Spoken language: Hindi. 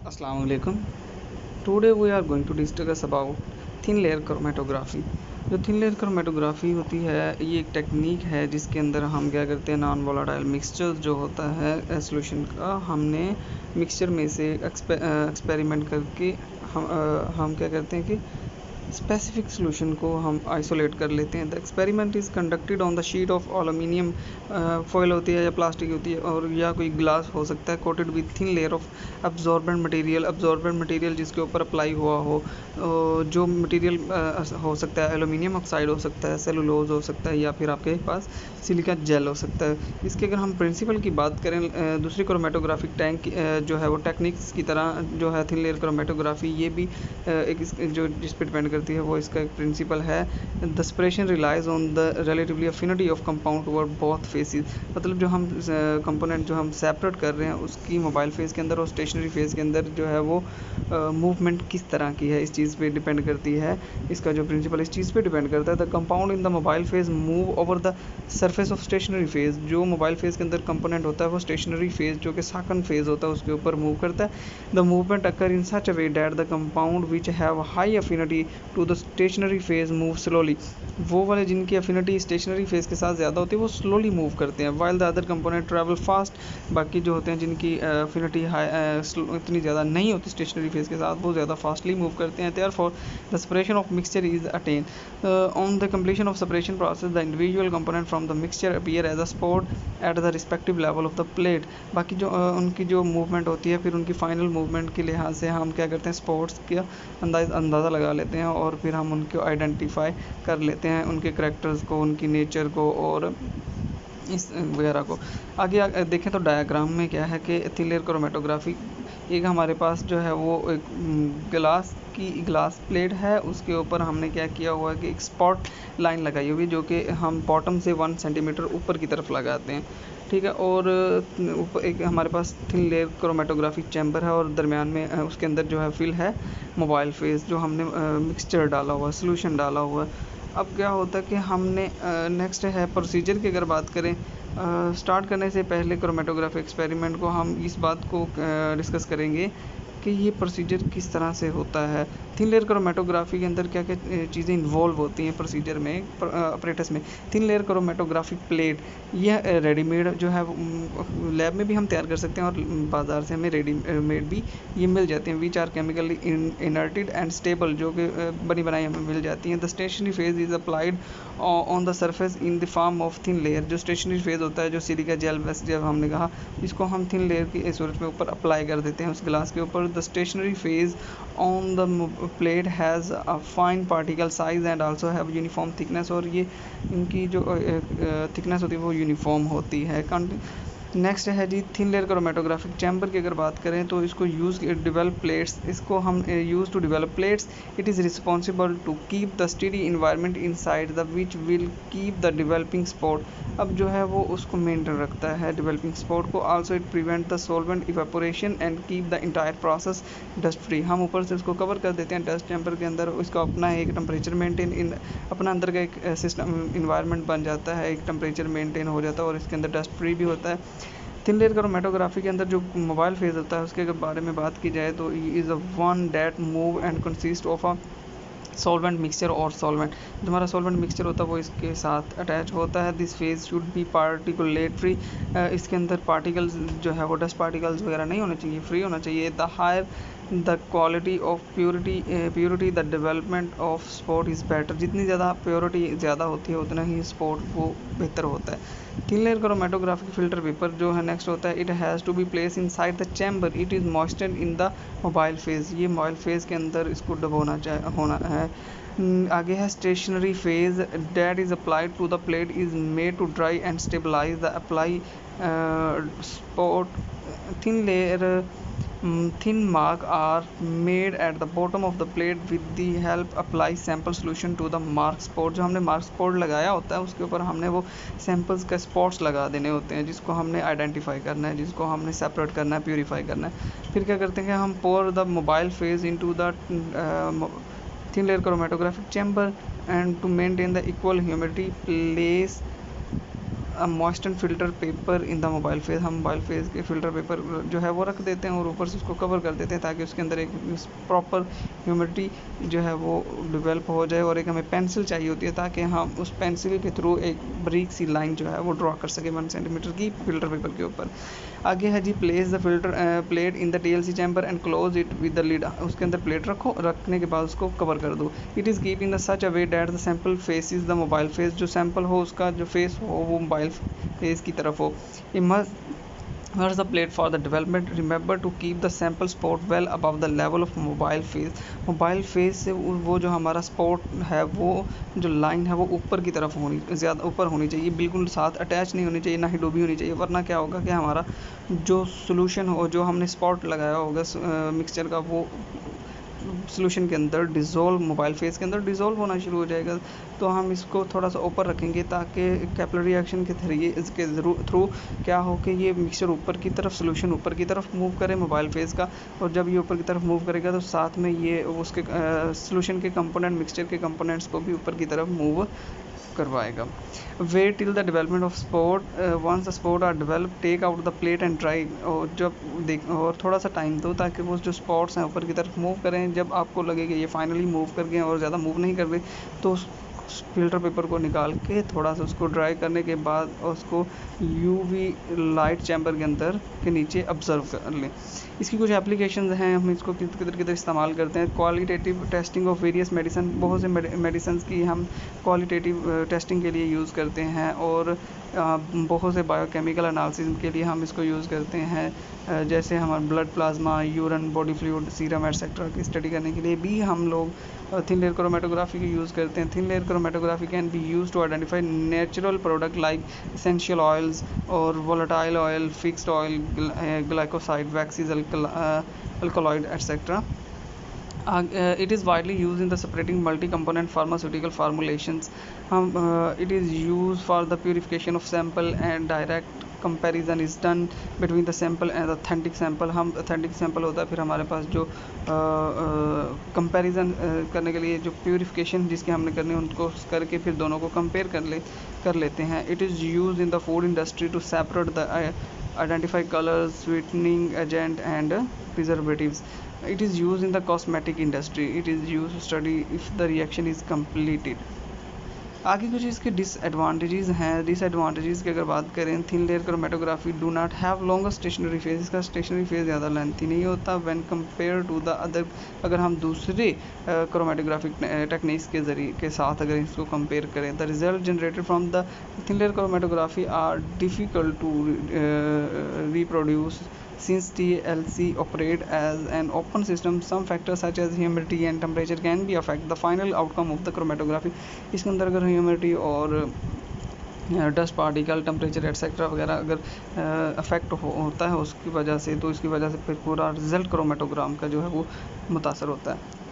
Assalamu alaikum. Today we are going to discuss about thin layer chromatography. जो थिन लेयर क्रोमेटोग्राफी होती है ये एक टेक्निक है जिसके अंदर हम क्या करते हैं, नॉन वोलाटाइल मिक्सचर जो होता है सॉल्यूशन का, हमने मिक्सचर में से एक्सपेरिमेंट करके हम क्या करते हैं कि स्पेसिफिक सोल्यूशन को हम आइसोलेट कर लेते हैं। The experiment is conducted on the sheet of aluminium foil होती है या प्लास्टिक होती है और या कोई ग्लास हो सकता है, coated with thin layer of absorbent material जिसके ऊपर अप्लाई हुआ हो। जो मटेरियल हो सकता है एल्यूमिनियम ऑक्साइड हो सकता है, सेलुलोज हो सकता है या फिर आपके पास सिलिका जेल हो सकता है। इसके अगर हम प्रिंसिपल की बात करें, दूसरी क्रोमेटोग्राफिक टैंक जो है वो टेक्निक्स की तरह जो है थिन लेयर क्रोमेटोग्राफी ये भी एक जो जिस पर डिपेंड करती है वो इसका एक प्रिंसिपल है। The separation relies on the relatively affinity of compound toward both phases. मतलब जो हम कंपोनेंट जो हम सेपरेट कर रहे हैं उसकी मोबाइल फेज के अंदर और स्टेशनरी फेज के अंदर जो है वो मूवमेंट किस तरह की है इस चीज़ पे डिपेंड करती है। इसका जो प्रिंसिपल इस चीज़ पे डिपेंड करता है। The compound in the mobile phase move over the surface of stationary phase. जो मोबाइल फेज के अंदर कंपोनेंट होता है वो स्टेशनरी फेज जो कि साकन फेज होता है उसके ऊपर मूव करता है। The movement occur in such a way that the compound which have high affinity to the stationary phase move slowly. वो वाले जिनकी अफिनिटी स्टेशनरी फेज के साथ ज़्यादा होती है वो स्लोली मूव करते हैं, while the other component travel fast. बाकी जो होते हैं जिनकी अफिनिटी इतनी ज़्यादा नहीं होती स्टेशनरी फेज के साथ वो ज़्यादा फास्टली मूव करते हैं। Therefore the separation of mixture is attain on the completion of separation process the individual component from the mixture appear as a spot at the respective level of the plate। बाकी जो उनकी जो मूवमेंट होती है फिर उनकी फाइनल मूवमेंट के लिहाज से हम क्या करते हैं स्पॉट्स का अंदाज़ा लगा लेते हैं और फिर हम उनको आइडेंटिफाई कर लेते हैं, उनके करैक्टर्स को, उनकी नेचर को और इस वगैरह को। आगे देखें तो डायग्राम में क्या है कि थिन लेयर क्रोमेटोग्राफी एक हमारे पास जो है वो एक ग्लास प्लेट है, उसके ऊपर हमने क्या किया हुआ है कि एक स्पॉट लाइन लगाई हुई जो कि हम बॉटम से 1 सेंटीमीटर ऊपर की तरफ लगाते हैं, ठीक है। और ऊपर एक हमारे पास थिन लेयर क्रोमेटोग्राफी चैम्बर है और दरमियान में उसके अंदर जो है फिल है मोबाइल फेस जो हमने मिक्सचर डाला हुआ है, सोल्यूशन डाला हुआ है। अब क्या होता है कि हमने नेक्स्ट है प्रोसीजर की अगर बात करें, स्टार्ट करने से पहले क्रोमेटोग्राफी एक्सपेरिमेंट को हम इस बात को डिस्कस करेंगे कि ये प्रोसीजर किस तरह से होता है। थिन लेयर क्रोमेटोग्राफी के अंदर क्या क्या चीज़ें इन्वॉल्व होती हैं प्रोसीजर में अपरेटस में। थिन लेयर क्रोमेटोग्राफिक प्लेट यह रेडीमेड जो है लैब में भी हम तैयार कर सकते हैं और बाज़ार से हमें रेडीमेड भी ये मिल जाते हैं। Which are chemically inerted and stable जो कि बनी बनाई हमें मिल जाती हैं। The stationary phase is applied on the surface in the form of thin layer. जो स्टेशनरी फेज होता है जो सिलिका जेल वैसे जब हमने कहा इसको हम थिन लेयर की सूरत में ऊपर अप्लाई कर देते हैं उस ग्लास के ऊपर। The stationary phase on the plate has a fine particle size and also have uniform thickness. और ये इनकी जो थिकनेस होती है वो यूनिफॉर्म होती है। नेक्स्ट है जी थिन लेयर क्रोमेटोग्राफिक चैम्बर की अगर बात करें तो इसको यूज़ डेवलप प्लेट्स, इसको हम use to develop plates. It is responsible to keep the study environment inside the which will keep the developing spot. अब जो है वो उसको मेंटेन रखता है डेवलपिंग स्पॉट को। Also it prevent the solvent evaporation and keep the entire process dust free. हम ऊपर से उसको कवर कर देते हैं डस्ट चैम्बर के अंदर, उसका अपना एक टेम्परेचर मेंटेन अपना अंदर का एक सिस्टम इन्वायरमेंट बन जाता है, एक टेम्परेचर मेंटेन हो जाता है और इसके अंदर डस्ट फ्री भी होता है। थिन लेयर क्रोमेटोग्राफी के अंदर जो मोबाइल फेज होता है उसके अगर बारे में बात की जाए तो is a one that move and consist of a solvent mixture और सॉल्वेंट। जो हमारा सॉल्वेंट मिक्सचर होता है वो इसके साथ अटैच होता है। This phase should be particulate free. इसके अंदर पार्टिकल्स जो है वो डस्ट पार्टिकल्स वगैरह नहीं होने चाहिए, फ्री होना चाहिए। The higher the quality of purity the development of spot is better. जितनी ज़्यादा प्योरिटी ज़्यादा होती है उतना ही स्पॉट वो बेहतर होता है। Thin layer chromatographic filter paper जो है नेक्स्ट होता है, it has to be place inside the chamber. It is moistured in the mobile phase. ये मोबाइल फेज के अंदर इसको डबोना होना है। आगे है stationary phase that is applied to the plate is made to dry and stabilise the apply spot. Thin layer thin mark are made at the bottom of the plate with the help apply sample solution to the mark spot। जो हमने मार्क स्पॉट लगाया होता है उसके ऊपर हमने वो सैम्पल्स का स्पॉट्स लगा देने होते हैं जिसको हमने आइडेंटिफाई करना है, जिसको हमने सेपरेट करना है, प्यूरीफाई करना है। फिर क्या करते हैं कि हम pour the mobile phase into the thin layer chromatographic chamber and to maintain the equal humidity place moisture filter paper in the mobile face, हम मोबाइल फेस के फिल्टर पेपर जो है वो रख देते हैं और ऊपर से उसको कवर कर देते हैं ताकि उसके अंदर एक प्रॉपर ह्यूमिडिटी जो है वो डेवलप हो जाए। और एक हमें पेंसिल चाहिए होती है ताकि हम उस पेंसिल के थ्रू एक बारीक सी लाइन जो है वो ड्रॉ कर सके 1 सेंटीमीटर की फिल्टर पेपर के ऊपर। आगे है जी place the filter plate in the TLC chamber and close it with the lid, उसके अंदर प्लेट रखो, रखने के बाद उसको कवर कर दो। It is keep in the such a way that the sample face is the mobile face, जो सैम्पल हो उसका जो फेस हो वो मोबाइल फेस की तरफ हो। Immerse the plate for the development. Remember to keep the sample spot well above the level of mobile face. Mobile face से वो जो हमारा स्पॉट है वो जो लाइन है वो ऊपर की तरफ होनी, ज़्यादा ऊपर होनी चाहिए, बिल्कुल साथ अटैच नहीं होनी चाहिए, ना ही डूबी होनी चाहिए, वरना क्या होगा कि हमारा जो सोल्यूशन हो, जो हमने स्पॉट लगाया होगा मिक्सचर का, वो सोल्यूशन के अंदर डिज़ोल्व, मोबाइल फेस के अंदर डिज़ोल्व होना शुरू हो जाएगा। तो हम इसको थोड़ा सा ऊपर रखेंगे ताकि कैपिलरी एक्शन के थ्रू क्या हो कि ये मिक्सचर ऊपर की तरफ, सोल्यूशन ऊपर की तरफ मूव करे मोबाइल फेस का, और जब ये ऊपर की तरफ मूव करेगा तो साथ में ये उसके सोल्यूशन के कंपोनेंट, मिक्सचर के कंपोनेंट्स को भी ऊपर की तरफ मूव करवाएगा। Wait till the development of spot, once the spot are develop take out the plate and dry, और जब देख और थोड़ा सा टाइम दो ताकि वो जो स्पॉट्स हैं ऊपर की तरफ मूव करें। जब आपको लगे कि ये फाइनली मूव कर गए और ज़्यादा मूव नहीं कर रहे तो फिल्टर पेपर को निकाल के थोड़ा सा उसको ड्राई करने के बाद उसको UV लाइट चैम्बर के अंदर के नीचे ऑब्जर्व कर लें। इसकी कुछ एप्लीकेशंस हैं, हम इसको किधर इस्तेमाल करते हैं। Qualitative testing of various medicine, बहुत से मेडिसिन की हम क्वालिटेटिव टेस्टिंग के लिए यूज़ करते हैं, और बहुत से बायोकेमिकल एनालिसिस के लिए हम इसको यूज़ करते हैं, जैसे हमारा blood plasma, urine, body fluid, serum etcetera की स्टडी करने के लिए भी हम लोग थिन लेयर क्रोमेटोग्राफी को यूज़ करते हैं। Thin layer chromatography can be use to identify natural product like essential oils और volatile oil, fixed oil, glycoside, waxes, alkaloid, etc. It is widely used in the separating multi-component pharmaceutical formulations. It is used for the purification of sample and direct comparison is done between the sample and the authentic sample. हम authentic sample होता है, फिर हमारे पास जो comparison करने के लिए जो purification जिसकी हमने करनी है उनको करके फिर दोनों को compare कर लेते हैं। It is used in the food industry to separate the identify colors, sweetening agent and preservatives. It is used in the cosmetic industry. It is used to study if the reaction is completed. आगे कुछ इसके डिसएडवांटेजेस हैं। डिसएडवांटेजेस की अगर बात करें, thin layer chromatography do not have longer stationary phase, इसका स्टेशनरी फेज ज़्यादा लेंथी नहीं होता when compare to the other, अगर हम दूसरे क्रोमेटोग्राफिक टेक्निक्स के जरिए के साथ अगर इसको कंपेयर करें। The result generated from the thin layer chromatography are difficult to reproduce since TLC operate as an open system. Some factors such as humidity and temperature can be affect the final outcome of the chromatography. इसके अंदर अगर ह्यूमिडिटी और डस्ट पार्टिकल, टेम्परेचर एटसेट्रा वगैरह अगर अफेक्ट होता है उसकी वजह से, तो इसकी वजह से फिर पूरा रिजल्ट क्रोमेटोग्राम का जो है वो मुतासर होता है।